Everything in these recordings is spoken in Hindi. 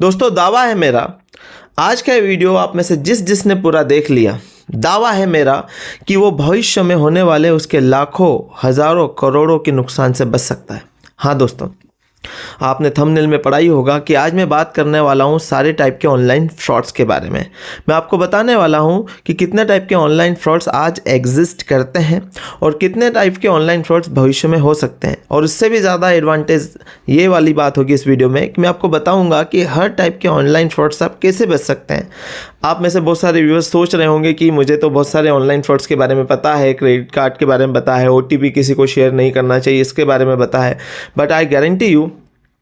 दोस्तों दावा है मेरा, आज का ये वीडियो आप में से जिसने पूरा देख लिया, दावा है मेरा कि वो भविष्य में होने वाले उसके लाखों, हज़ारों, करोड़ों के नुकसान से बच सकता है। हाँ दोस्तों, आपने थंबनेल में पढ़ा ही होगा कि आज मैं बात करने वाला हूँ सारे टाइप के ऑनलाइन फ्रॉड्स के बारे में। मैं आपको बताने वाला हूँ कि कितने टाइप के ऑनलाइन फ्रॉड्स आज एग्जिस्ट करते हैं और कितने टाइप के ऑनलाइन फ्रॉड्स भविष्य में हो सकते हैं। और उससे भी ज़्यादा एडवांटेज ये वाली बात होगी इस वीडियो में कि मैं आपको बताऊँगा कि हर टाइप के ऑनलाइन फ्रॉड्स आप कैसे बच सकते हैं। आप में से बहुत सारे व्यूअर्स सोच रहे होंगे कि मुझे तो बहुत सारे ऑनलाइन फ्रॉड्स के बारे में पता है, क्रेडिट कार्ड के बारे में पता है, OTP किसी को शेयर नहीं करना चाहिए, इसके बारे में पता है। बट आई गारंटी यू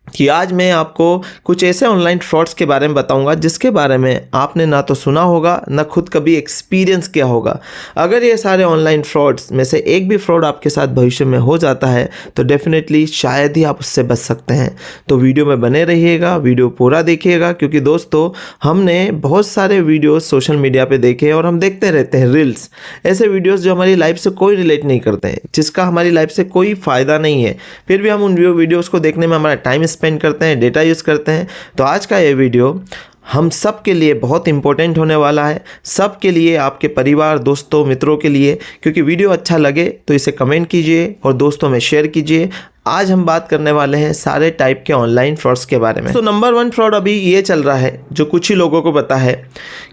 कि आज मैं आपको कुछ ऐसे ऑनलाइन फ्रॉड्स के बारे में बताऊंगा जिसके बारे में आपने ना तो सुना होगा ना खुद कभी एक्सपीरियंस किया होगा। अगर ये सारे ऑनलाइन फ्रॉड्स में से एक भी फ्रॉड आपके साथ भविष्य में हो जाता है तो डेफिनेटली शायद ही आप उससे बच सकते हैं। तो वीडियो में बने रहिएगा, वीडियो पूरा देखिएगा, क्योंकि दोस्तों हमने बहुत सारे वीडियोस सोशल मीडिया पे देखे और हम देखते रहते हैं रील्स, ऐसे वीडियोस जो हमारी लाइफ से कोई रिलेट नहीं करते हैं, जिसका हमारी लाइफ से कोई फ़ायदा नहीं है, फिर भी हम उन वीडियोस को देखने में हमारा टाइम स्पेंड करते हैं, डेटा यूज़ करते हैं। तो आज का ये वीडियो हम सब के लिए बहुत इंपॉर्टेंट होने वाला है, सब के लिए, आपके परिवार, दोस्तों, मित्रों के लिए। क्योंकि वीडियो अच्छा लगे तो इसे कमेंट कीजिए और दोस्तों में शेयर कीजिए। आज हम बात करने वाले हैं सारे टाइप के ऑनलाइन फ्रॉड्स के बारे में। तो नंबर 1 फ्रॉड अभी ये चल रहा है जो कुछ ही लोगों को पता है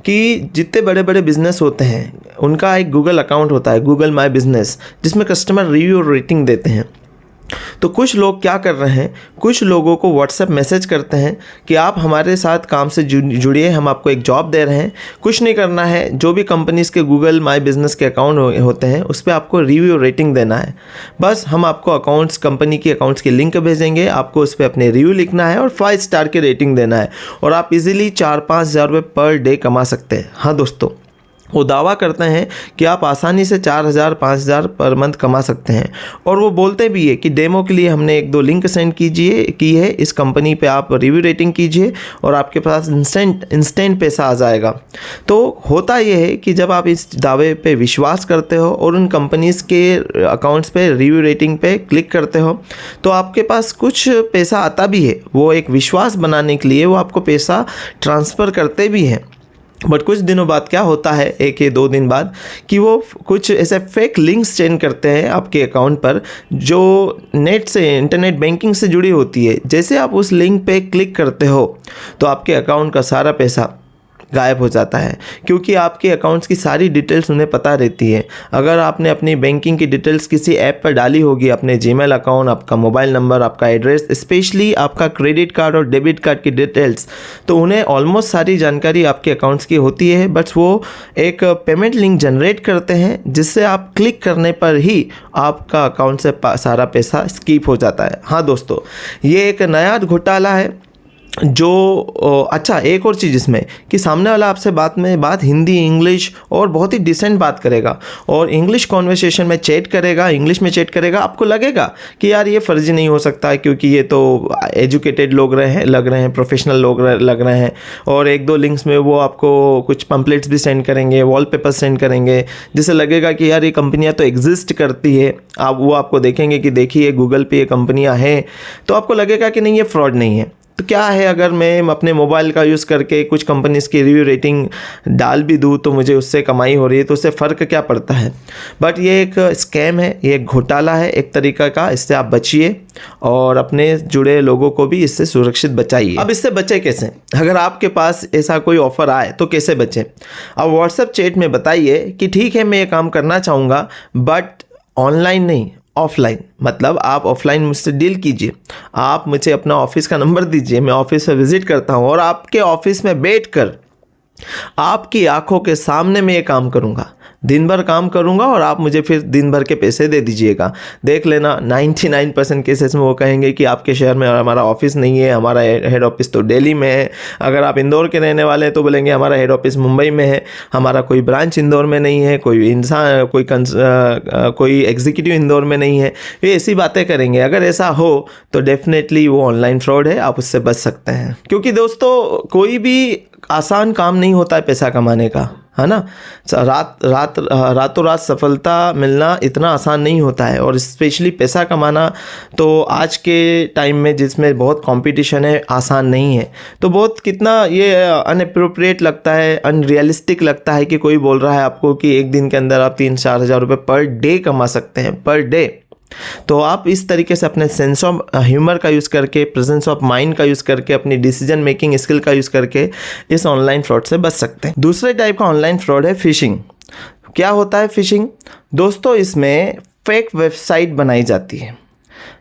कि जितने बड़े बड़े बिजनेस होते हैं उनका एक गूगल अकाउंट होता है, गूगल माई बिजनेस, जिसमें कस्टमर रिव्यू और रेटिंग देते हैं। तो कुछ लोग क्या कर रहे हैं, कुछ लोगों को व्हाट्सएप मैसेज करते हैं कि आप हमारे साथ काम से जुड़िए, हम आपको एक जॉब दे रहे हैं। कुछ नहीं करना है, जो भी कंपनीज़ के गूगल माई बिजनेस के अकाउंट होते हैं उस पर आपको रिव्यू रेटिंग देना है। बस हम आपको अकाउंट्स, कंपनी की अकाउंट्स की लिंक भेजेंगे, आपको उस पर अपने रिव्यू लिखना है और 5 स्टार की रेटिंग देना है और आप इजीली 4-5 हज़ार रुपये पर डे कमा सकते हैं। हाँ दोस्तों, वो दावा करते हैं कि आप आसानी से 4,000 5,000 पर मंथ कमा सकते हैं। और वो बोलते भी है कि डेमो के लिए हमने 1-2 लिंक सेंड की है, इस कंपनी पे आप रिव्यू रेटिंग कीजिए और आपके पास इंस्टेंट पैसा आ जाएगा। तो होता ये है कि जब आप इस दावे पे विश्वास करते हो और उन कंपनीज़ के अकाउंट्स पे रिव्यू रेटिंग पे क्लिक करते हो तो आपके पास कुछ पैसा आता भी है। वो एक विश्वास बनाने के लिए वो आपको पैसा ट्रांसफ़र करते भी हैं। बट कुछ दिनों बाद क्या होता है, 1 या 2 दिन बाद, कि वो कुछ ऐसे फेक लिंक्स सेंड करते हैं आपके अकाउंट पर जो नेट से, इंटरनेट बैंकिंग से जुड़ी होती है। जैसे आप उस लिंक पे क्लिक करते हो तो आपके अकाउंट का सारा पैसा गायब हो जाता है, क्योंकि आपके अकाउंट्स की सारी डिटेल्स उन्हें पता रहती है। अगर आपने अपनी बैंकिंग की डिटेल्स किसी ऐप पर डाली होगी, अपने जीमेल अकाउंट, आपका मोबाइल नंबर, आपका एड्रेस, स्पेशली आपका क्रेडिट कार्ड और डेबिट कार्ड की डिटेल्स, तो उन्हें ऑलमोस्ट सारी जानकारी आपके अकाउंट्स की होती है। बट वो एक पेमेंट लिंक जनरेट करते हैं जिससे आप क्लिक करने पर ही आपका अकाउंट से सारा पैसा स्किप हो जाता है। हाँ दोस्तों, ये एक नया घोटाला है जो अच्छा, एक और चीज़ इसमें कि सामने वाला आपसे बात हिंदी, इंग्लिश और बहुत ही डिसेंट बात करेगा और इंग्लिश कॉन्वर्सेशन में चैट करेगा, इंग्लिश में चैट करेगा। आपको लगेगा कि यार ये फर्जी नहीं हो सकता है क्योंकि ये तो एजुकेटेड लोग लग रहे हैं, प्रोफेशनल लोग लग रहे हैं। और 1-2 लिंक्स में वो आपको कुछ पम्पलेट्स भी सेंड करेंगे, वॉलपेपर सेंड करेंगे, जिससे लगेगा कि यार ये कंपनियाँ तो एग्जिस्ट करती है। वो आपको देखेंगे कि देखिए गूगल पे ये कंपनियाँ हैं, तो आपको लगेगा कि नहीं, ये फ्रॉड नहीं है। तो क्या है, अगर मैं अपने मोबाइल का यूज़ करके कुछ कंपनीज़ की रिव्यू रेटिंग डाल भी दूँ तो मुझे उससे कमाई हो रही है, तो उससे फ़र्क क्या पड़ता है। बट ये एक स्कैम है, ये एक घोटाला है एक तरीका का। इससे आप बचिए और अपने जुड़े लोगों को भी इससे सुरक्षित बचाइए। अब इससे बचे कैसे, अगर आपके पास ऐसा कोई ऑफ़र आए तो कैसे बचें। अब व्हाट्सएप चैट में बताइए कि ठीक है मैं ये काम करना चाहूँगा बट ऑनलाइन नहीं, ऑफलाइन। मतलब आप ऑफलाइन मुझसे डील कीजिए, आप मुझे अपना ऑफिस का नंबर दीजिए, मैं ऑफिस में विज़िट करता हूँ और आपके ऑफिस में बैठकर आपकी आंखों के सामने मैं ये काम करूँगा, दिन भर काम करूँगा और आप मुझे फिर दिन भर के पैसे दे दीजिएगा। देख लेना 99% केसेस में वो कहेंगे कि आपके शहर में हमारा ऑफिस नहीं है, हमारा हेड ऑफिस तो दिल्ली में है। अगर आप इंदौर के रहने वाले हैं तो बोलेंगे हमारा हेड ऑफिस मुंबई में है, हमारा कोई ब्रांच इंदौर में नहीं है, कोई एग्जीक्यूटिव इंदौर में नहीं है। ये ऐसी बातें करेंगे। अगर ऐसा हो तो डेफिनेटली वो ऑनलाइन फ्रॉड है, आप उससे बच सकते हैं। क्योंकि दोस्तों कोई भी आसान काम नहीं होता है पैसा कमाने का। है ना। रातों रात सफलता मिलना इतना आसान नहीं होता है, और स्पेशली पैसा कमाना तो आज के टाइम में जिसमें बहुत कंपटीशन है आसान नहीं है। तो बहुत कितना ये अनअप्रोप्रिएट लगता है, अनरियलिस्टिक लगता है कि कोई बोल रहा है आपको कि एक दिन के अंदर आप 3-4 हज़ार रुपये पर डे कमा सकते हैं, पर डे। तो आप इस तरीके से अपने सेंस ऑफ ह्यूमर का यूज़ करके, प्रेजेंस ऑफ माइंड का यूज़ करके, अपनी डिसीजन मेकिंग स्किल का यूज़ करके इस ऑनलाइन फ्रॉड से बच सकते हैं। दूसरे टाइप का ऑनलाइन फ्रॉड है फिशिंग। क्या होता है फिशिंग? दोस्तों, इसमें फेक वेबसाइट बनाई जाती है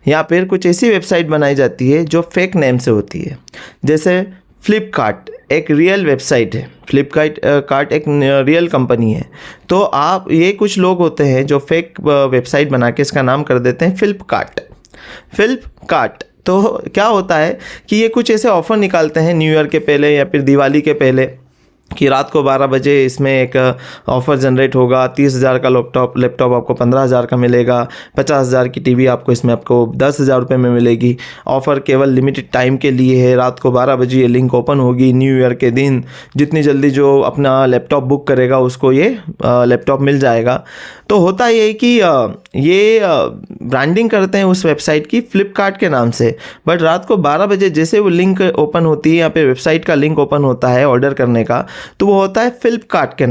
या फिर कुछ ऐसी वेबसाइट बनाई जाती है जो फेक नेम से होती है। जैसे फ्लिपकार्ट एक रियल वेबसाइट है, फ्लिपकार्ट एक रियल कंपनी है। तो आप ये कुछ लोग होते हैं जो फेक वेबसाइट बना के इसका नाम कर देते हैं फ्लिपकार्ट। तो क्या होता है कि ये कुछ ऐसे ऑफ़र निकालते हैं न्यू ईयर के पहले या फिर दिवाली के पहले कि रात को 12 बजे इसमें एक ऑफ़र जनरेट होगा, 30,000 का लैपटॉप आपको 15,000 का मिलेगा, 50,000 की टीवी आपको 10,000 रुपये में मिलेगी। ऑफ़र केवल लिमिटेड टाइम के लिए है। रात को 12 बजे ये लिंक ओपन होगी न्यू ईयर के दिन। जितनी जल्दी जो अपना लैपटॉप बुक करेगा उसको ये लैपटॉप मिल जाएगा। तो होता ये कि ये ब्रांडिंग करते हैं उस वेबसाइट की फ्लिपकार्ट के नाम से, बट रात को 12 बजे जैसे वो लिंक ओपन होती है या फिर वेबसाइट का लिंक ओपन होता है ऑर्डर करने का, तो वो होता है फ्लिपकार्ट के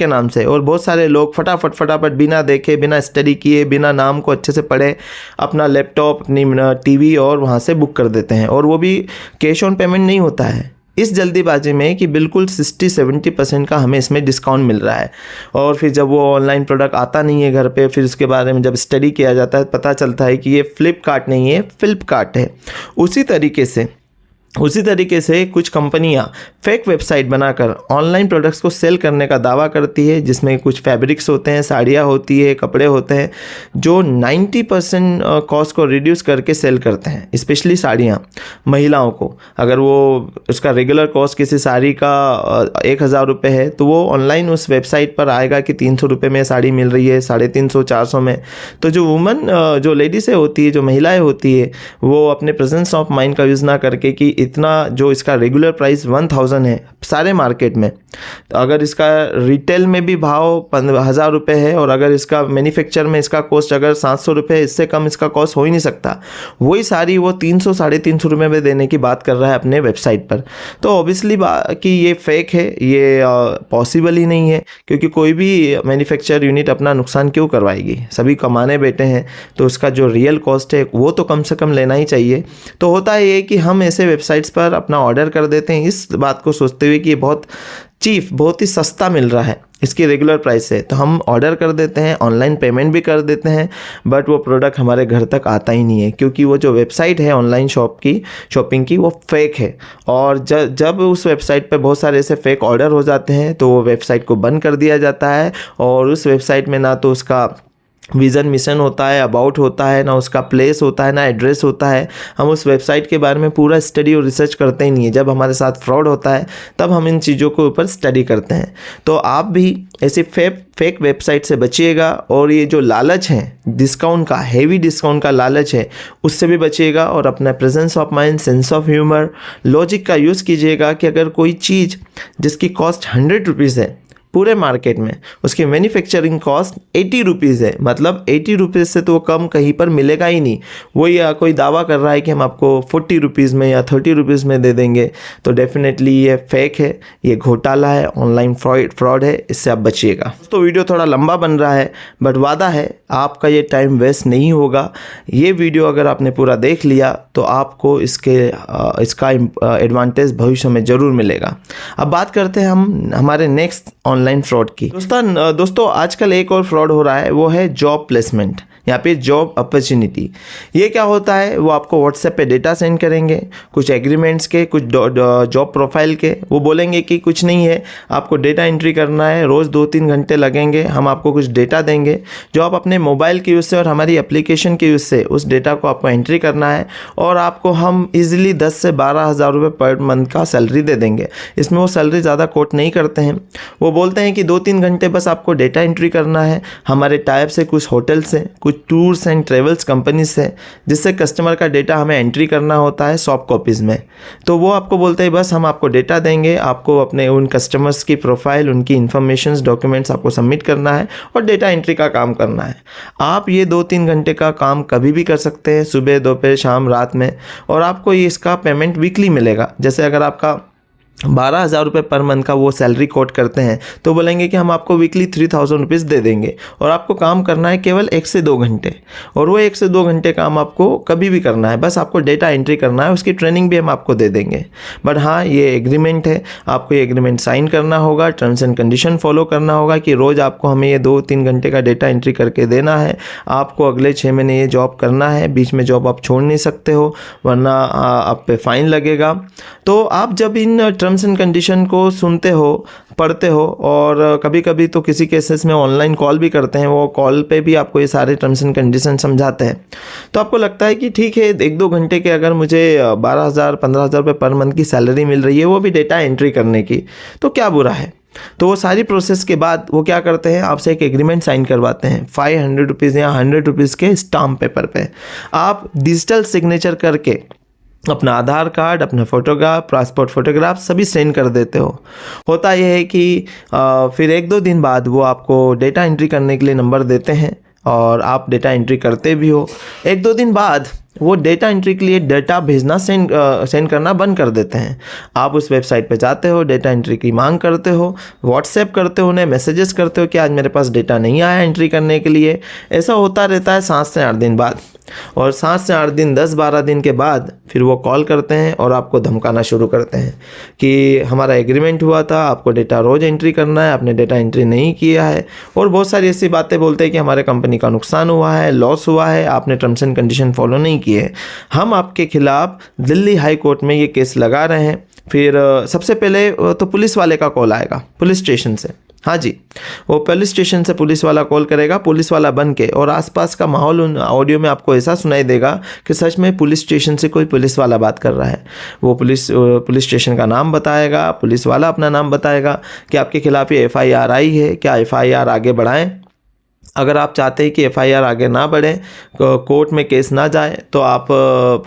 नाम से। और बहुत सारे लोग फटाफट बिना देखे, बिना स्टडी किए, बिना नाम को अच्छे से पढ़े अपना लैपटॉप, अपनी टीवी और वहाँ से बुक कर देते हैं, और वो भी कैश ऑन पेमेंट नहीं होता है। इस जल्दीबाजी में कि बिल्कुल 60-70% का हमें इसमें डिस्काउंट मिल रहा है, और फिर जब वो ऑनलाइन प्रोडक्ट आता नहीं है घर पे, फिर उसके बारे में जब स्टडी किया जाता है पता चलता है कि ये फ्लिपकार्ट नहीं है, फ्लिपकार्ट है। उसी तरीके से कुछ कंपनियां फेक वेबसाइट बनाकर ऑनलाइन प्रोडक्ट्स को सेल करने का दावा करती है, जिसमें कुछ फैब्रिक्स होते हैं, साड़ियाँ होती है, कपड़े होते हैं, जो 90% कॉस्ट को रिड्यूस करके सेल करते हैं। स्पेशली साड़ियाँ महिलाओं को, अगर वो उसका रेगुलर कॉस्ट किसी साड़ी का 1,000 रुपये है, तो वो ऑनलाइन उस वेबसाइट पर आएगा कि 300 रुपये में साड़ी मिल रही है, 350-400 में। तो जो लेडीज़ें होती है, जो महिलाएँ होती है, वो अपने प्रेजेंस ऑफ माइंड का यूज़ ना करके कि इतना जो इसका रेगुलर प्राइस 1,000 है सारे मार्केट में, तो अगर इसका रिटेल में भी भाव 1,000 रुपये है, और अगर इसका मैन्युफैक्चर में इसका कॉस्ट अगर 700 रुपये है, इससे कम इसका कॉस्ट हो ही नहीं सकता, वही साड़ी वो 300-350 रुपये में देने की बात कर रहा है अपने वेबसाइट पर। तो ऑब्वियसली कि ये फेक है, ये पॉसिबल ही नहीं है, क्योंकि कोई भी मैन्युफैक्चर यूनिट अपना नुकसान क्यों करवाएगी, सभी कमाने बैठे हैं, तो उसका जो रियल कॉस्ट है वो तो कम से कम लेना ही चाहिए। तो होता है ये कि हम ऐसे वेबसाइट्स पर अपना ऑर्डर कर देते हैं इस बात को सोचते हुए कि ये बहुत ही सस्ता मिल रहा है इसकी रेगुलर प्राइस से, तो हम ऑर्डर कर देते हैं, ऑनलाइन पेमेंट भी कर देते हैं, बट वो प्रोडक्ट हमारे घर तक आता ही नहीं है, क्योंकि वो जो वेबसाइट है ऑनलाइन शॉपिंग की वो फेक है। और जब उस वेबसाइट पे बहुत सारे ऐसे फेक ऑर्डर हो जाते हैं, तो वो वेबसाइट को बंद कर दिया जाता है, और उस वेबसाइट में ना तो उसका विज़न मिशन होता है, अबाउट होता है, ना उसका प्लेस होता है, ना एड्रेस होता है। हम उस वेबसाइट के बारे में पूरा स्टडी और रिसर्च करते ही नहीं है। जब हमारे साथ फ्रॉड होता है तब हम इन चीज़ों के ऊपर स्टडी करते हैं। तो आप भी ऐसे फेक वेबसाइट से बचिएगा, और ये जो लालच है डिस्काउंट का, हेवी डिस्काउंट का लालच है, उससे भी बचिएगा, और अपना presence of mind, sense of humour, logic का यूज़ कीजिएगा कि अगर कोई चीज़ जिसकी कॉस्ट 100 रुपीज़ है पूरे मार्केट में, उसकी मैन्युफैक्चरिंग कॉस्ट 80 रुपीज़ है, मतलब 80 रुपीज़ से तो कम कहीं पर मिलेगा ही नहीं। वही कोई दावा कर रहा है कि हम आपको 40 रुपीज़ में या 30 रुपीज़ में दे देंगे, तो डेफिनेटली ये फेक है, ये घोटाला है, ऑनलाइन फ्रॉड है, इससे आप बचिएगा। तो वीडियो थोड़ा लंबा बन रहा है, बट वादा है आपका ये टाइम वेस्ट नहीं होगा। ये वीडियो अगर आपने पूरा देख लिया तो आपको इसका एडवांटेज भविष्य में ज़रूर मिलेगा। अब बात करते हैं हम हमारे नेक्स्ट ऑनलाइन फ्रॉड की। दोस्तों आजकल एक और फ्रॉड हो रहा है, वो है जॉब प्लेसमेंट या फिर जॉब अपॉर्चुनिटी। ये क्या होता है, वो आपको व्हाट्सएप पे डेटा सेंड करेंगे, कुछ एग्रीमेंट्स के, कुछ जॉब प्रोफाइल के। वो बोलेंगे कि कुछ नहीं है, आपको डेटा एंट्री करना है, रोज़ 2-3 घंटे लगेंगे, हम आपको कुछ डेटा देंगे, जो आप अपने मोबाइल के यूज़ से और हमारी एप्लीकेशन के यूज़ से उस डेटा को आपको एंट्री करना है, और आपको हम ईजिली 10 से 12 हज़ार रुपये पर मंथ का सैलरी दे देंगे। इसमें वो सैलरी ज़्यादा कोट नहीं करते हैं। वो बोलते बोलते हैं कि 2-3 घंटे बस आपको डेटा एंट्री करना है। हमारे टाइप से कुछ होटल्स हैं, कुछ टूर्स एंड ट्रेवल्स कंपनीज हैं, जिससे कस्टमर का डेटा हमें एंट्री करना होता है सॉफ्ट कॉपीज़ में। तो वो आपको बोलते हैं बस हम आपको डेटा देंगे, आपको अपने उन कस्टमर्स की प्रोफाइल, उनकी इन्फॉर्मेशंस, डॉक्यूमेंट्स आपको सबमिट करना है और डेटा एंट्री का काम करना है। आप ये 2-3 घंटे का काम कभी भी कर सकते हैं, सुबह, दोपहर, शाम, रात में, और आपको ये इसका पेमेंट वीकली मिलेगा। जैसे अगर आपका 12,000 रुपये पर मंथ का वो सैलरी कोट करते हैं तो बोलेंगे कि हम आपको वीकली 3,000 रुपीज़ दे देंगे और आपको काम करना है केवल 1 से 2 घंटे, और वो 1 से 2 घंटे काम आपको कभी भी करना है, बस आपको डेटा एंट्री करना है, उसकी ट्रेनिंग भी हम आपको दे देंगे। बट हाँ, ये एग्रीमेंट है, आपको ये एग्रीमेंट साइन करना होगा, टर्म्स एंड कंडीशन फॉलो करना होगा कि रोज़ आपको हमें ये 2-3 घंटे का डेटा एंट्री करके देना है। आपको अगले 6 महीने ये जॉब करना है, बीच में जॉब आप छोड़ नहीं सकते हो वरना आप पे फाइन लगेगा। तो आप जब इन टर्म्स एंड कंडीशन को सुनते हो, पढ़ते हो, और कभी कभी तो किसी केसेस में ऑनलाइन कॉल भी करते हैं, वो कॉल पे भी आपको ये सारे टर्म्स एंड कंडीशन समझाते हैं, तो आपको लगता है कि ठीक है 1-2 घंटे के अगर मुझे 12,000 15,000 रुपये पर मंथ की सैलरी मिल रही है, वो भी डेटा एंट्री करने की, तो क्या बुरा है। तो वो सारी प्रोसेस के बाद वो क्या करते हैं, आपसे एक एग्रीमेंट साइन करवाते हैं 500 रुपीज़ या 100 रुपीज़ के स्टाम्प पेपर पे। आप डिजिटल सिग्नेचर करके अपना आधार कार्ड, अपना फ़ोटोग्राफ, पासपोर्ट फ़ोटोग्राफ सभी सेंड कर देते हो। होता यह है कि फिर 1-2 दिन बाद वो आपको डेटा एंट्री करने के लिए नंबर देते हैं और आप डेटा एंट्री करते भी हो। 1-2 दिन बाद वो डेटा एंट्री के लिए डेटा भेजना सेंड करना बंद कर देते हैं। आप उस वेबसाइट पे जाते हो, डेटा एंट्री की मांग करते हो, व्हाट्सएप करते हो, उन्हें मैसेजेस करते हो कि आज मेरे पास डेटा नहीं आया एंट्री करने के लिए। ऐसा होता रहता है 7 से 8 दिन बाद, और 7 से 8 दिन, 10-12 दिन के बाद फिर वो कॉल करते हैं और आपको धमकाना शुरू करते हैं कि हमारा एग्रीमेंट हुआ था, आपको डेटा रोज़ एंट्री करना है, आपने डेटा एंट्री नहीं किया है, और बहुत सारी ऐसी बातें बोलते हैं कि हमारे कंपनी का नुकसान हुआ है, लॉस हुआ है, आपने टर्म्स एंड कंडीशन फॉलो नहीं किए। हम आपके खिलाफ दिल्ली हाई कोर्ट में ये केस लगा रहे हैं। फिर सबसे पहले तो पुलिस वाले का कॉल आएगा, पुलिस स्टेशन से। हाँ जी, वो पुलिस स्टेशन से पुलिस वाला कॉल करेगा, पुलिस वाला बन के, और आसपास का माहौल उन ऑडियो में आपको ऐसा सुनाई देगा कि सच में पुलिस स्टेशन से कोई पुलिस वाला बात कर रहा है। वो पुलिस स्टेशन का नाम बताएगा, पुलिस वाला अपना नाम बताएगा कि आपके खिलाफ ये FIR आई है, क्या FIR आगे बढ़ाएं। अगर आप चाहते हैं कि FIR आगे ना बढ़े, कोर्ट में केस ना जाए, तो आप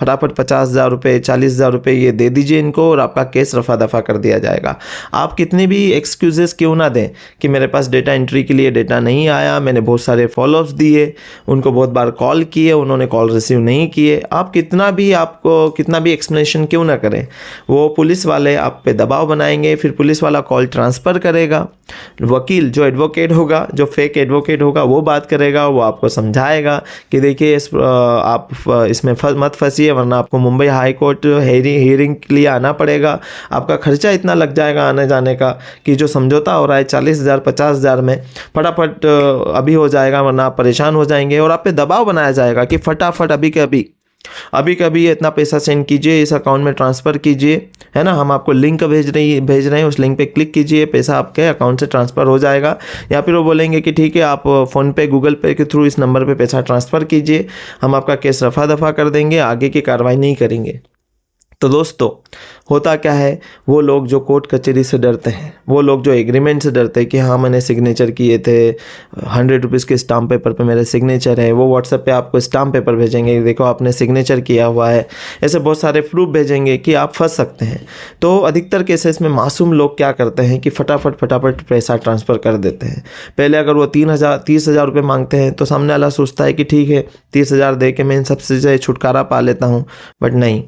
फटाफट 50,000 रुपये, 40,000 रुपये ये दे दीजिए इनको और आपका केस रफा दफा कर दिया जाएगा। आप कितने भी एक्सक्यूजेस क्यों ना दें कि मेरे पास डेटा एंट्री के लिए डेटा नहीं आया, मैंने बहुत सारे फॉलोअप्स दिए, उनको बहुत बार कॉल किए, उन्होंने कॉल रिसीव नहीं किए, आप कितना भी एक्सप्लेनेशन क्यों ना करें, वो पुलिस वाले आप पे दबाव बनाएंगे। फिर पुलिस वाला कॉल ट्रांसफ़र करेगा, वकील जो एडवोकेट होगा, जो फेक एडवोकेट होगा, वो बात करेगा, वो आपको समझाएगा कि देखिए आप इसमें मत फंसिए वरना आपको मुंबई हाई कोर्ट हियरिंग के लिए आना पड़ेगा। आपका खर्चा इतना लग जाएगा आने जाने का कि जो समझौता हो रहा है 40,000 50,000 में फटाफट अभी हो जाएगा, वरना आप परेशान हो जाएंगे। और आप पे दबाव बनाया जाएगा कि फटाफट अभी के अभी इतना पैसा सेंड कीजिए, इस अकाउंट में ट्रांसफ़र कीजिए, है ना, हम आपको लिंक भेज रहे हैं, उस लिंक पे क्लिक कीजिए, पैसा आपके अकाउंट से ट्रांसफ़र हो जाएगा। या फिर वो बोलेंगे कि ठीक है आप फ़ोन पे, गूगल पे के थ्रू इस नंबर पे पैसा ट्रांसफ़र कीजिए, हम आपका केस रफा दफा कर देंगे, आगे की कार्रवाई नहीं करेंगे। तो दोस्तों, होता क्या है, वो लोग जो कोर्ट कचहरी से डरते हैं, वो लोग जो एग्रीमेंट से डरते हैं कि हाँ मैंने सिग्नेचर किए थे, 100 रुपीज़ के स्टाम्प पेपर पे मेरे सिग्नेचर है, वो व्हाट्सएप पे आपको स्टाम्प पेपर भेजेंगे, देखो आपने सिग्नेचर किया हुआ है, ऐसे बहुत सारे प्रूफ भेजेंगे कि आप फंस सकते हैं। तो अधिकतर केसेस में मासूम लोग क्या करते हैं कि फटाफट पैसा ट्रांसफ़र कर देते हैं। पहले अगर वो 30,000 रुपये मांगते हैं तो सामने वाला सोचता है कि ठीक है 30,000 दे के मैं इन सबसे छुटकारा पा लेता हूँ, बट नहीं,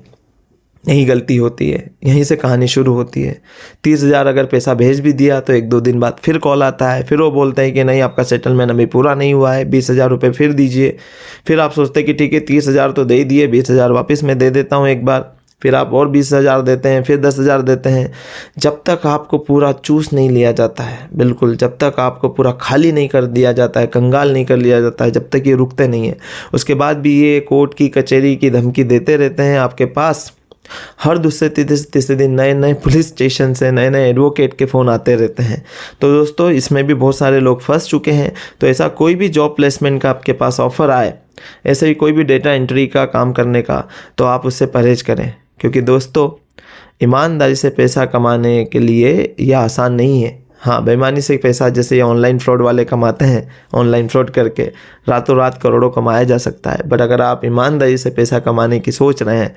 यही गलती होती है, यहीं से कहानी शुरू होती है। 30,000 अगर पैसा भेज भी दिया तो 1-2 दिन बाद फिर कॉल आता है, फिर वो बोलते हैं कि नहीं आपका सेटलमेंट अभी पूरा नहीं हुआ है, 20,000 रुपये फिर दीजिए। फिर आप सोचते हैं कि ठीक है 30,000 तो दे ही दिए, 20,000 वापस मैं दे देता हूँ एक बार। फिर आप और 20,000 देते हैं, फिर 10,000 देते हैं। जब तक आपको पूरा चूस नहीं लिया जाता है, बिल्कुल जब तक आपको पूरा खाली नहीं कर दिया जाता है, कंगाल नहीं कर लिया जाता है, जब तक ये रुकते नहीं है, उसके बाद भी ये कोर्ट की कचहरी की धमकी देते रहते हैं आपके पास। हर दूसरे तीसरे दिन नए पुलिस स्टेशन से नए एडवोकेट के फ़ोन आते रहते हैं। तो दोस्तों, इसमें भी बहुत सारे लोग फंस चुके हैं। तो ऐसा कोई भी जॉब प्लेसमेंट का आपके पास ऑफ़र आए, ऐसे ही कोई भी डेटा एंट्री का काम करने का, तो आप उससे परहेज करें, क्योंकि दोस्तों ईमानदारी से पैसा कमाने के लिए यह आसान नहीं है। हाँ, बेईमानी से पैसा जैसे ये ऑनलाइन फ्रॉड वाले कमाते हैं, ऑनलाइन फ्रॉड करके रातों रात करोड़ों कमाया जा सकता है। बट अगर आप ईमानदारी से पैसा कमाने की सोच रहे हैं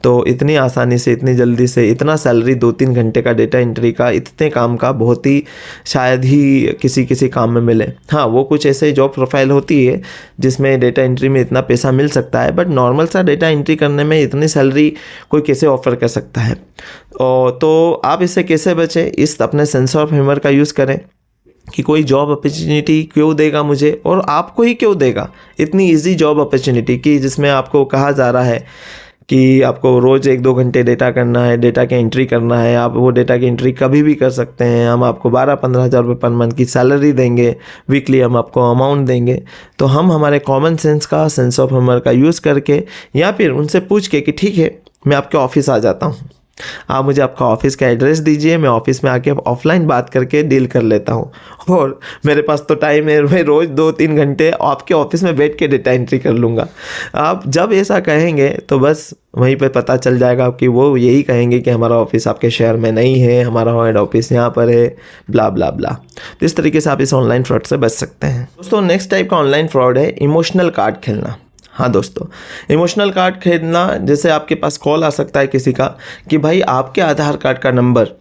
तो इतनी आसानी से, इतनी जल्दी से, इतना सैलरी 2-3 घंटे का डेटा एंट्री का, इतने काम का बहुत ही शायद ही किसी काम में मिले। हाँ, वो कुछ ऐसे जॉब प्रोफाइल होती है जिसमें डेटा एंट्री में इतना पैसा मिल सकता है, बट नॉर्मल सा डेटा एंट्री करने में इतनी सैलरी कोई कैसे ऑफर कर सकता है। तो आप इससे कैसे बचें, इस अपने सेंस ऑफ ह्यूमर का यूज़ करें कि कोई जॉब अपॉर्चुनिटी क्यों देगा मुझे, और आपको ही क्यों देगा इतनी इजी जॉब अपॉर्चुनिटी की, जिसमें आपको कहा जा रहा है कि आपको रोज़ 1-2 घंटे डेटा करना है, डेटा की एंट्री करना है। आप वो डेटा की एंट्री कभी भी कर सकते हैं। हम आपको 12-15 हज़ार रुपये पर मंथ की सैलरी देंगे, वीकली हम आपको अमाउंट देंगे। तो हम हमारे कॉमन सेंस का, सेंस ऑफ ह्यूमर का यूज़ करके, या फिर उनसे पूछ के कि ठीक है मैं आपके ऑफिस आ जाता हूँ, आप मुझे आपका ऑफिस का एड्रेस दीजिए, मैं ऑफिस में आके ऑफलाइन बात करके डील कर लेता हूँ, और मेरे पास तो टाइम है, मैं रोज़ 2-3 घंटे आपके ऑफिस में बैठ के डेटा एंट्री कर लूँगा। आप जब ऐसा कहेंगे तो बस वहीं पे पता चल जाएगा कि वो यही कहेंगे कि हमारा ऑफिस आपके शहर में नहीं है, हमारा हेड ऑफिस यहाँ पर है, ब्ला ब्ला ब्ला। तो इस तरीके से आप इस ऑनलाइन फ्रॉड से बच सकते हैं। दोस्तों, नेक्स्ट टाइप का ऑनलाइन फ्रॉड है इमोशनल कार्ड खेलना। हाँ दोस्तों, इमोशनल कार्ड खेलना, जैसे आपके पास कॉल आ सकता है किसी का कि भाई आपके आधार कार्ड का नंबर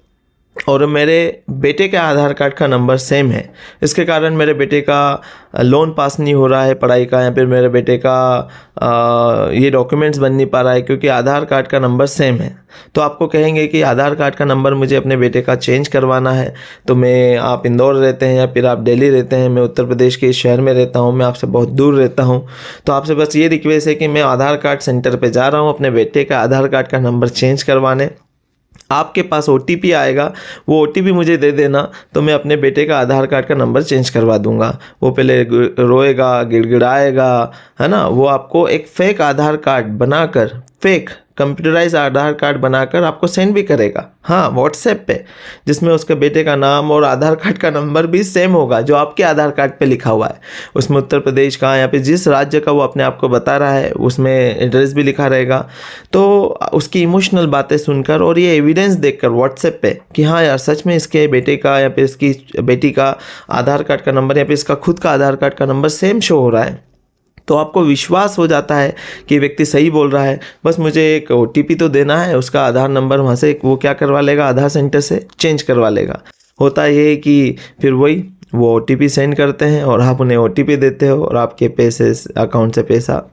और मेरे बेटे के आधार कार्ड का नंबर सेम है, इसके कारण मेरे बेटे का लोन पास नहीं हो रहा है पढ़ाई का, या फिर मेरे बेटे का ये डॉक्यूमेंट्स बन नहीं पा रहा है क्योंकि आधार कार्ड का नंबर सेम है। तो आपको कहेंगे कि आधार कार्ड का नंबर मुझे अपने बेटे का चेंज करवाना है, तो आप इंदौर रहते हैं या फिर आप दिल्ली रहते हैं, मैं उत्तर प्रदेश के इस शहर में रहता हूँ, मैं आपसे बहुत दूर रहता हूँ, तो आपसे बस ये रिक्वेस्ट है कि मैं आधार कार्ड सेंटर पर जा रहा हूँ अपने बेटे का आधार कार्ड का नंबर चेंज करवाने। आपके पास OTP आएगा, वो OTP मुझे दे देना, तो मैं अपने बेटे का आधार कार्ड का नंबर चेंज करवा दूंगा। वो पहले रोएगा, गिड़गिड़ाएगा, है ना। वो आपको एक फेक आधार कार्ड बनाकर, फेक कंप्यूटराइज आधार कार्ड बनाकर आपको सेंड भी करेगा, हाँ, व्हाट्सएप पे, जिसमें उसके बेटे का नाम और आधार कार्ड का नंबर भी सेम होगा जो आपके आधार कार्ड पे लिखा हुआ है। उसमें उत्तर प्रदेश का या फिर जिस राज्य का वो अपने आप को बता रहा है उसमें एड्रेस भी लिखा रहेगा। तो उसकी इमोशनल बातें सुनकर और ये एविडेंस देखकर व्हाट्सएप पे कि हाँ यार सच में इसके बेटे का या फिर इसकी बेटी का आधार कार्ड का नंबर या फिर इसका खुद का आधार कार्ड का नंबर सेम शो हो रहा है, तो आपको विश्वास हो जाता है कि व्यक्ति सही बोल रहा है। बस मुझे एक OTP तो देना है, उसका आधार नंबर वहाँ से वो क्या करवा लेगा, आधार सेंटर से चेंज करवा लेगा। होता ये है कि फिर वो OTP सेंड करते हैं और आप उन्हें OTP देते हो और आपके पैसे अकाउंट से पैसा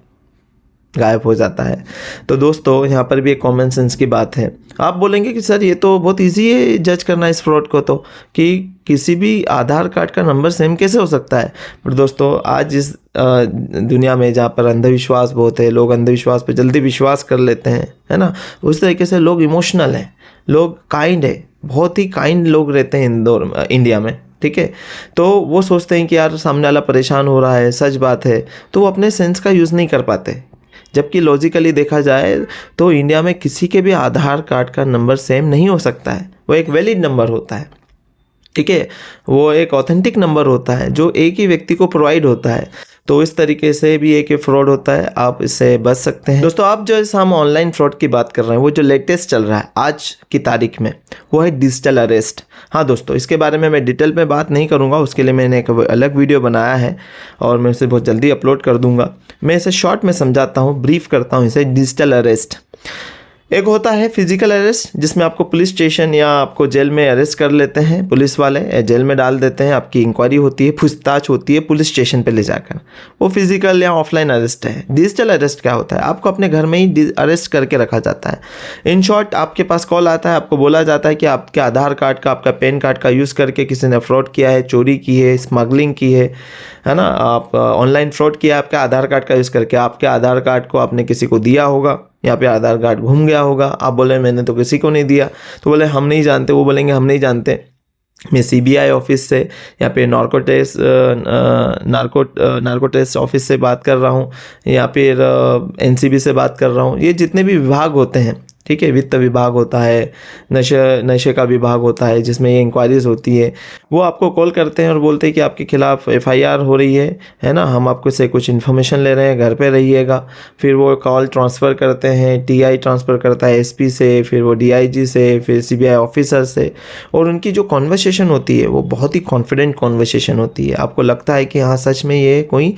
गायब हो जाता है। तो दोस्तों, यहाँ पर भी एक कॉमन सेंस की बात है। आप बोलेंगे कि सर ये तो बहुत इजी है जज करना इस फ्रॉड को, तो कि किसी भी आधार कार्ड का नंबर सेम कैसे हो सकता है। पर दोस्तों, आज इस दुनिया में जहाँ पर अंधविश्वास बहुत है, लोग अंधविश्वास पे जल्दी विश्वास कर लेते हैं, है ना, उस तरीके से लोग इमोशनल हैं, लोग काइंड है, बहुत ही काइंड लोग रहते हैं इंडिया में, ठीक है। तो वो सोचते हैं कि यार सामने वाला परेशान हो रहा है, सच बात है, तो वो अपने सेंस का यूज़ नहीं कर पाते। जबकि लॉजिकली देखा जाए तो इंडिया में किसी के भी आधार कार्ड का नंबर सेम नहीं हो सकता है। वो एक वैलिड नंबर होता है, ठीक है, वो एक ऑथेंटिक नंबर होता है जो एक ही व्यक्ति को प्रोवाइड होता है। तो इस तरीके से भी एक फ्रॉड होता है, आप इससे बच सकते हैं। दोस्तों, आप जो हम ऑनलाइन फ्रॉड की बात कर रहे हैं, वो जो लेटेस्ट चल रहा है आज की तारीख में, वो है डिजिटल अरेस्ट। हाँ दोस्तों, इसके बारे में मैं डिटेल में बात नहीं करूँगा, उसके लिए मैंने एक अलग वीडियो बनाया है और मैं उसे बहुत जल्दी अपलोड कर दूँगा। मैं इसे शॉर्ट में समझाता हूँ, ब्रीफ करता हूँ इसे। डिजिटल अरेस्ट एक होता है फिजिकल अरेस्ट, जिसमें आपको पुलिस स्टेशन या आपको जेल में अरेस्ट कर लेते हैं पुलिस वाले, जेल में डाल देते हैं, आपकी इंक्वायरी होती है, पूछताछ होती है पुलिस स्टेशन पे ले जाकर। वो फिजिकल या ऑफलाइन अरेस्ट है। डिजिटल अरेस्ट क्या होता है, आपको अपने घर में ही अरेस्ट करके रखा जाता है। इन शॉर्ट, आपके पास कॉल आता है, आपको बोला जाता है कि आपके आधार कार्ड का, आपका पैन कार्ड का यूज़ करके किसी ने फ्रॉड किया है, चोरी की है, स्मगलिंग की है ना, आप ऑनलाइन फ्रॉड किया है आपके आधार कार्ड का यूज़ करके। आपके आधार कार्ड को आपने किसी को दिया होगा, यहाँ पे आधार कार्ड घूम गया होगा, आप बोले मैंने तो किसी को नहीं दिया, तो बोले हम नहीं जानते, वो बोलेंगे हम नहीं जानते, मैं CBI ऑफिस से या फिर नार्को टेस्ट ऑफिस से बात कर रहा हूँ या फिर NCB से बात कर रहा हूँ। ये जितने भी विभाग होते हैं, ठीक है। वित्त विभाग होता है, नशे का विभाग होता है जिसमें ये इंक्वायरीज होती है। वो आपको कॉल करते हैं और बोलते हैं कि आपके खिलाफ़ एफआईआर हो रही है ना, हम आपको से कुछ इन्फॉर्मेशन ले रहे हैं, घर पे रहिएगा। फिर वो कॉल ट्रांसफ़र करते हैं, टीआई ट्रांसफ़र करता है एसपी से, फिर वो डीआईजी से, फिर सीबीआई ऑफिसर से। और उनकी जो कॉन्वर्सेशन होती है वो बहुत ही कॉन्फिडेंट कॉन्वर्सेशन होती है। आपको लगता है कि हाँ सच में ये कोई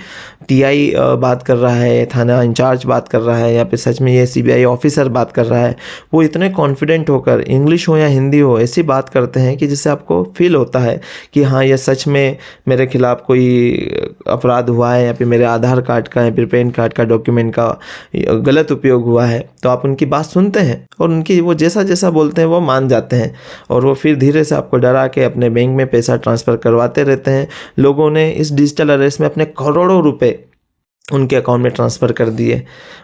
टीआई बात कर रहा है, थाना इंचार्ज बात कर रहा है, या फिर सच में ये सीबीआई ऑफिसर बात कर रहा है। वो इतने कॉन्फिडेंट होकर इंग्लिश हो या हिंदी हो ऐसी बात करते हैं कि जिससे आपको फील होता है कि हाँ ये सच में मेरे खिलाफ़ कोई अपराध हुआ है, या फिर मेरे आधार कार्ड का या फिर पैन कार्ड का डॉक्यूमेंट का गलत उपयोग हुआ है। तो आप उनकी बात सुनते हैं और उनकी वो जैसा जैसा बोलते हैं वो मान जाते हैं, और वो फिर धीरे से आपको डरा के अपने बैंक में पैसा ट्रांसफ़र करवाते रहते हैं। लोगों ने इस डिजिटल अरेस्ट में अपने करोड़ों रुपए उनके अकाउंट में ट्रांसफ़र कर दिए,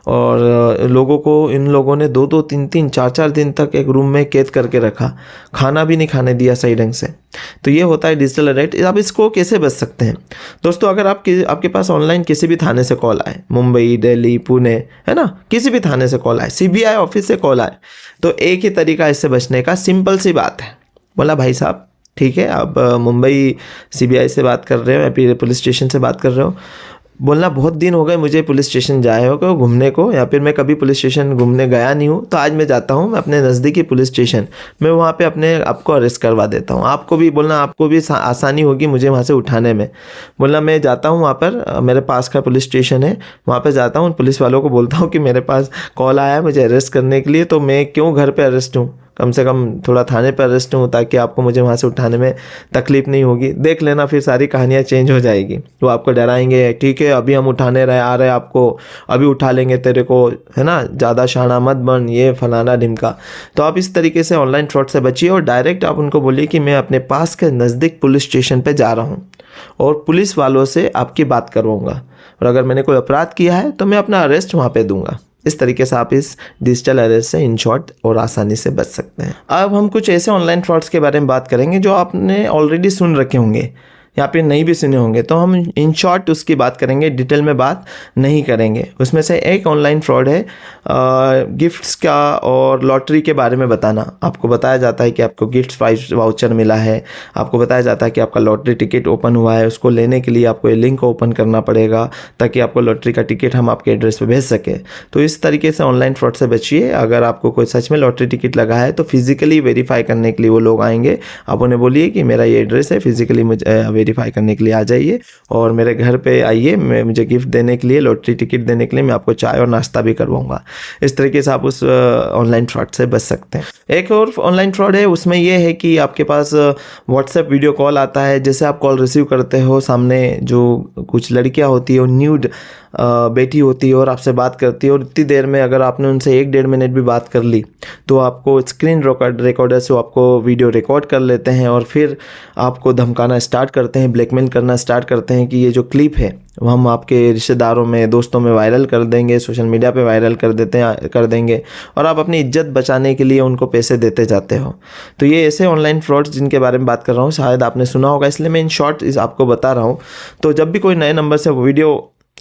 और इन लोगों ने 2-2, 3-3, 4-4 दिन तक एक रूम में कैद करके रखा, खाना भी नहीं खाने दिया सही ढंग से। तो ये होता है डिजिटल अरेस्ट। आप इसको कैसे बच सकते हैं दोस्तों? अगर आपके पास ऑनलाइन किसी भी थाने से कॉल आए, मुंबई, दिल्ली, पुणे, है ना, किसी भी थाने से कॉल आए, सीबीआई ऑफिस से कॉल आए, तो एक ही तरीका इससे बचने का, सिंपल सी बात है। बोला भाई साहब ठीक है, आप मुंबई सीबीआई से बात कर रहे हो या फिर पुलिस स्टेशन से बात कर रहे हो, बोलना बहुत दिन हो गए मुझे पुलिस स्टेशन जाए हो घूमने को, या फिर मैं कभी पुलिस स्टेशन घूमने गया नहीं हूँ, तो आज मैं जाता हूँ मैं अपने नज़दीकी पुलिस स्टेशन, मैं वहाँ पे अपने आपको अरेस्ट करवा देता हूँ। आपको भी बोलना, आपको भी आसानी होगी मुझे वहाँ से उठाने में। बोलना मैं जाता हूँ वहाँ पर, मेरे पास का पुलिस स्टेशन है, वहाँ पर जाता हूँ, पुलिस वालों को बोलता हूँ कि मेरे पास कॉल आया है मुझे अरेस्ट करने के लिए, तो मैं क्यों घर पर अरेस्ट हूँ, कम से कम थोड़ा थाने पर अरेस्ट हूँ, ताकि आपको मुझे वहाँ से उठाने में तकलीफ़ नहीं होगी। देख लेना फिर सारी कहानियाँ चेंज हो जाएगी। वो आपको डराएंगे, ठीक है अभी हम उठाने आ रहे आपको, अभी उठा लेंगे तेरे को, है ना, ज़्यादा शाना मत बन, ये फलाना ढिमका। तो आप इस तरीके से ऑनलाइन फ्रॉड से बचिए, और डायरेक्ट आप उनको बोलिए कि मैं अपने पास के नज़दीक पुलिस स्टेशन पर जा रहा हूँ और पुलिस वालों से आपकी बात करवाऊँगा, और अगर मैंने कोई अपराध किया है तो मैं अपना अरेस्ट वहाँ पर दूँगा। इस तरीके से आप इस डिजिटल अरेस्ट से इन शॉर्ट और आसानी से बच सकते हैं। अब हम कुछ ऐसे ऑनलाइन फ्रॉड्स के बारे में बात करेंगे जो आपने ऑलरेडी सुन रखे होंगे या फिर नहीं भी सुने होंगे, तो हम इन शॉर्ट उसकी बात करेंगे, डिटेल में बात नहीं करेंगे। उसमें से एक ऑनलाइन फ्रॉड है गिफ्ट्स का और लॉटरी के बारे में बताना। आपको बताया जाता है कि आपको गिफ्ट प्राइज वाउचर मिला है, आपको बताया जाता है कि आपका लॉटरी टिकट ओपन हुआ है, उसको लेने के लिए आपको ये लिंक ओपन करना पड़ेगा ताकि आपको लॉटरी का टिकट हम आपके एड्रेस पर भेज सकें। तो इस तरीके से ऑनलाइन फ्रॉड से बचिए। अगर आपको कोई सच में लॉटरी टिकट लगा है तो फिजिकली वेरीफाई करने के लिए वो लोग आएंगे, आप उन्हें बोलिए कि मेरा ये एड्रेस है, फिजिकली मुझे वेरीफाई करने के लिए आ जाइए और मेरे घर पे आइए, मैं मुझे गिफ्ट देने के लिए, लॉटरी टिकट देने के लिए मैं आपको चाय और नाश्ता भी करवाऊंगा। इस तरीके से आप उस ऑनलाइन फ्रॉड से बच सकते हैं। एक और ऑनलाइन फ्रॉड है, उसमें यह है कि आपके पास व्हाट्सएप वीडियो कॉल आता है। जैसे आप कॉल रिसीव करते हो, सामने जो कुछ लड़कियां होती है वो न्यूड बैठी होती है और आपसे बात करती है, और इतनी देर में अगर आपने उनसे 1-1.5 मिनट भी बात कर ली तो आपको स्क्रीन रिकॉर्डर से आपको वीडियो रिकॉर्ड कर लेते हैं और फिर आपको धमकाना स्टार्ट करते हैं, ब्लैकमेल करना स्टार्ट करते हैं कि ये जो क्लिप है वो हम आपके रिश्तेदारों में, दोस्तों में वायरल कर देंगे, सोशल मीडिया पे वायरल कर देंगे, और आप अपनी इज्जत बचाने के लिए उनको पैसे देते जाते हो। तो ये ऐसे ऑनलाइन फ्रॉड्स जिनके बारे में बात कर रहा हूँ, शायद आपने सुना होगा, इसलिए मैं इन शॉर्ट आपको बता रहा हूँ। तो जब भी कोई नए नंबर से वीडियो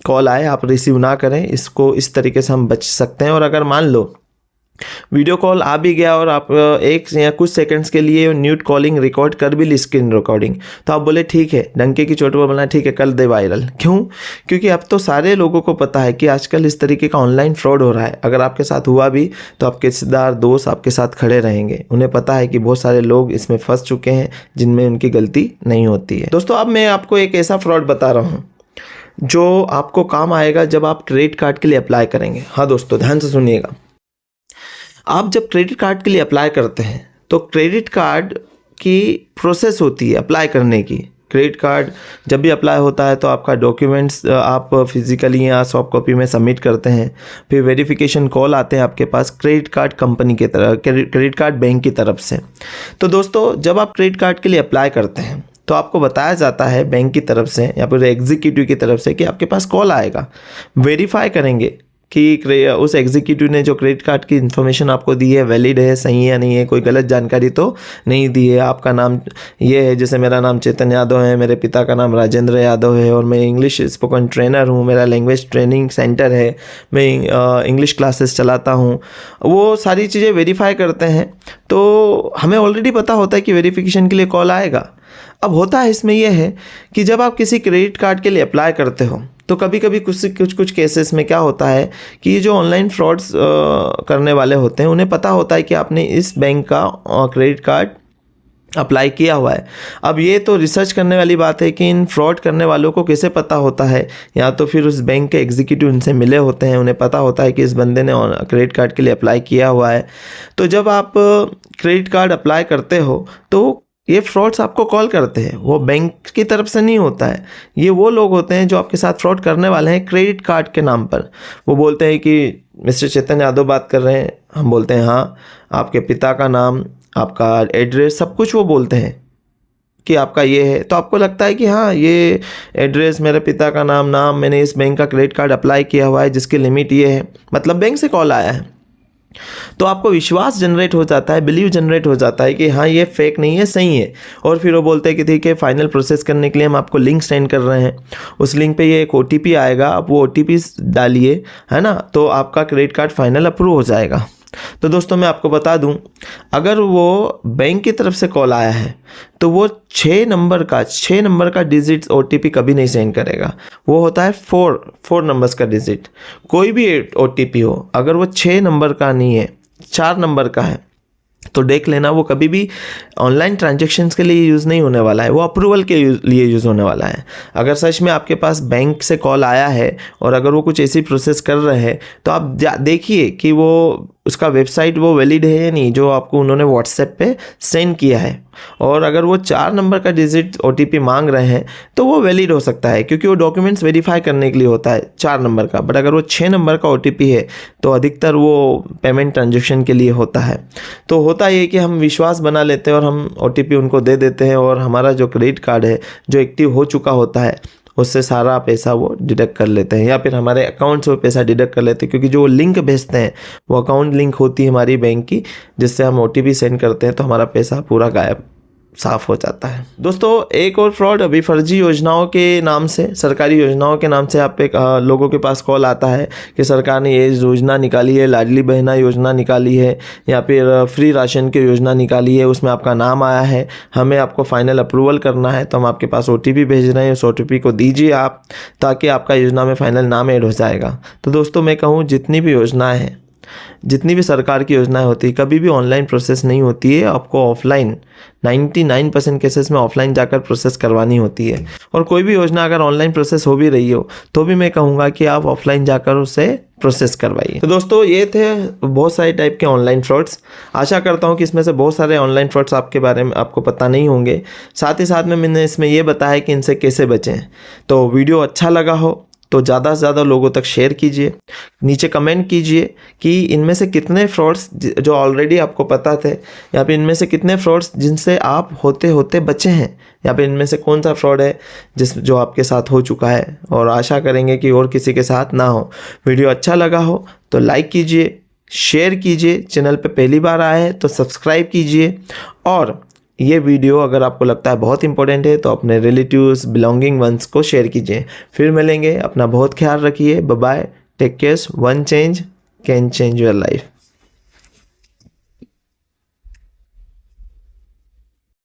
कॉल आए आप रिसीव ना करें, इसको इस तरीके से हम बच सकते हैं। और अगर मान लो वीडियो कॉल आ भी गया और आप एक या कुछ सेकंड्स के लिए न्यूड कॉलिंग रिकॉर्ड कर भी ली, स्क्रीन रिकॉर्डिंग, तो आप बोले ठीक है, डंके की चोट पर बोलना ठीक है कर दे वायरल। क्यों? क्योंकि अब तो सारे लोगों को पता है कि आजकल इस तरीके का ऑनलाइन फ्रॉड हो रहा है। अगर आपके साथ हुआ भी तो आपके रिश्तेदार, दोस्त आपके साथ खड़े रहेंगे। उन्हें पता है कि बहुत सारे लोग इसमें फंस चुके हैं जिनमें उनकी गलती नहीं होती है। दोस्तों अब मैं आपको एक ऐसा फ्रॉड बता रहा हूँ जो आपको काम आएगा जब आप क्रेडिट कार्ड के लिए अप्लाई करेंगे। हाँ दोस्तों ध्यान से सुनिएगा, आप जब क्रेडिट कार्ड के लिए अप्लाई करते हैं तो क्रेडिट कार्ड की प्रोसेस होती है अप्लाई करने की। क्रेडिट कार्ड जब भी अप्लाई होता है तो आपका डॉक्यूमेंट्स आप फिजिकली या सॉफ्ट कॉपी में सबमिट करते हैं, फिर वेरिफिकेशन कॉल आते हैं आपके पास क्रेडिट कार्ड कंपनी की तरफ, क्रेडिट कार्ड बैंक की तरफ से। तो दोस्तों जब आप क्रेडिट कार्ड के लिए अप्लाई करते हैं तो आपको बताया जाता है बैंक की तरफ से या फिर एग्जीक्यूटिव की तरफ से कि आपके पास कॉल आएगा, वेरीफाई करेंगे कि उस एग्जीक्यूटिव ने जो क्रेडिट कार्ड की इन्फॉर्मेशन आपको दी है वैलिड है, सही है या नहीं है, कोई गलत जानकारी तो नहीं दी है। आपका नाम ये है, जैसे मेरा नाम चेतन यादव है, मेरे पिता का नाम राजेंद्र यादव है और मैं इंग्लिश स्पोकन ट्रेनर हूँ, मेरा लैंग्वेज ट्रेनिंग सेंटर है, मैं इंग्लिश क्लासेस चलाता हूँ, वो सारी चीज़ें वेरीफाई करते हैं। तो हमें ऑलरेडी पता होता है कि वेरिफिकेशन के लिए कॉल आएगा। अब होता है इसमें यह है कि जब आप किसी क्रेडिट कार्ड के लिए अप्लाई करते हो तो कभी कभी कुछ केसेस में क्या होता है कि ये जो ऑनलाइन फ्रॉड्स करने वाले होते हैं उन्हें पता होता है कि आपने इस बैंक का क्रेडिट कार्ड अप्लाई किया हुआ है। अब ये तो रिसर्च करने वाली बात है कि इन फ्रॉड करने वालों को कैसे पता होता है, या तो फिर उस बैंक के एग्जीक्यूटिव उनसे मिले होते हैं, उन्हें पता होता है कि इस बंदे ने क्रेडिट कार्ड के लिए अप्लाई किया हुआ है। तो जब आप क्रेडिट कार्ड अप्लाई करते हो तो ये फ्रॉड्स आपको कॉल करते हैं, वो बैंक की तरफ से नहीं होता है, ये वो लोग होते हैं जो आपके साथ फ्रॉड करने वाले हैं क्रेडिट कार्ड के नाम पर। वो बोलते हैं कि मिस्टर चेतन यादव बात कर रहे हैं, हम बोलते हैं हाँ, आपके पिता का नाम, आपका एड्रेस, सब कुछ वो बोलते हैं कि आपका ये है। तो आपको लगता है कि हाँ, ये एड्रेस, मेरे पिता का नाम, मैंने इस बैंक का क्रेडिट कार्ड अप्लाई किया हुआ है जिसकी लिमिट ये है, मतलब बैंक से कॉल आया है। तो आपको विश्वास जनरेट हो जाता है, बिलीव जनरेट हो जाता है कि हाँ ये फेक नहीं है, सही है। और फिर वो बोलते हैं कि ठीक है, फाइनल प्रोसेस करने के लिए हम आपको लिंक सेंड कर रहे हैं, उस लिंक पे ये एक OTP आएगा, आप वो OTP डालिए, है ना, तो आपका क्रेडिट कार्ड फाइनल अप्रूव हो जाएगा। तो दोस्तों मैं आपको बता दूं, अगर वो बैंक की तरफ से कॉल आया है तो वो 6 नंबर का डिजिट OTP कभी नहीं सेंड करेगा। वो होता है 4 नंबर्स का डिजिट। कोई भी OTP हो, अगर वो 6 नंबर का नहीं है, 4 नंबर का है, तो देख लेना वो कभी भी ऑनलाइन ट्रांजैक्शंस के लिए यूज़ नहीं होने वाला है, वो अप्रूवल के लिए यूज़ होने वाला है। अगर सच में आपके पास बैंक से कॉल आया है और अगर वो कुछ ऐसी प्रोसेस कर रहे हैं तो आप देखिए कि वो उसका वेबसाइट वो वैलिड है या नहीं, जो आपको उन्होंने व्हाट्सएप पे सेंड किया है। और अगर वो 4 नंबर का डिजिट OTP मांग रहे हैं तो वो वैलिड हो सकता है, क्योंकि वो डॉक्यूमेंट्स वेरीफाई करने के लिए होता है 4 नंबर का। बट अगर वो 6 नंबर का OTP है तो अधिकतर वो पेमेंट ट्रांजेक्शन के लिए होता है। तो होता ये कि हम विश्वास बना लेते हैं और हम OTP उनको दे देते हैं, और हमारा जो क्रेडिट कार्ड है जो एक्टिव हो चुका होता है उससे सारा पैसा वो डिडक्ट कर लेते हैं, या फिर हमारे अकाउंट से वो पैसा डिडक्ट कर लेते हैं, क्योंकि जो लिंक भेजते हैं वो अकाउंट लिंक होती है हमारी बैंक की, जिससे हम OTP सेंड करते हैं तो हमारा पैसा पूरा गायब, साफ हो जाता है। दोस्तों एक और फ्रॉड अभी फर्जी योजनाओं के नाम से, सरकारी योजनाओं के नाम से आप एक लोगों के पास कॉल आता है कि सरकार ने ये योजना निकाली है, लाडली बहना योजना निकाली है, या फिर फ्री राशन की योजना निकाली है, उसमें आपका नाम आया है, हमें आपको फाइनल अप्रूवल करना है, तो हम आपके पास OTP भेज रहे हैं, उस OTP को दीजिए आप, ताकि आपका योजना में फाइनल नाम ऐड हो जाएगा। तो दोस्तों मैं कहूँ, जितनी भी योजनाएँ हैं, जितनी भी सरकार की योजनाएं होती है, कभी भी ऑनलाइन प्रोसेस नहीं होती है, आपको ऑफलाइन 99% केसेस में ऑफलाइन जाकर प्रोसेस करवानी होती है। और कोई भी योजना अगर ऑनलाइन प्रोसेस हो भी रही हो तो भी मैं कहूँगा कि आप ऑफलाइन जाकर उसे प्रोसेस करवाइए। तो दोस्तों ये थे बहुत सारे टाइप के ऑनलाइन फ्रॉड्स। आशा करता हूँ कि इसमें से बहुत सारे ऑनलाइन फ्रॉड्स आपके बारे में आपको पता नहीं होंगे। साथ ही साथ में मैंने इसमें ये बताया कि इनसे कैसे बचें। तो वीडियो अच्छा लगा हो तो ज़्यादा से ज़्यादा लोगों तक शेयर कीजिए, नीचे कमेंट कीजिए कि इनमें से कितने फ्रॉड्स जो ऑलरेडी आपको पता थे, या फिर इनमें से कितने फ्रॉड्स जिनसे आप होते होते बचे हैं, या फिर इनमें से कौन सा फ्रॉड है जो आपके साथ हो चुका है, और आशा करेंगे कि और किसी के साथ ना हो। वीडियो अच्छा लगा हो तो लाइक कीजिए, शेयर कीजिए, चैनल पे पहली बार आए हैं तो सब्सक्राइब कीजिए, और ये वीडियो अगर आपको लगता है बहुत इंपॉर्टेंट है तो अपने रिलेटिव्स, बिलोंगिंग वंस को शेयर कीजिए। फिर मिलेंगे, अपना बहुत ख्याल रखिए, bye bye, take care. One change can change your life.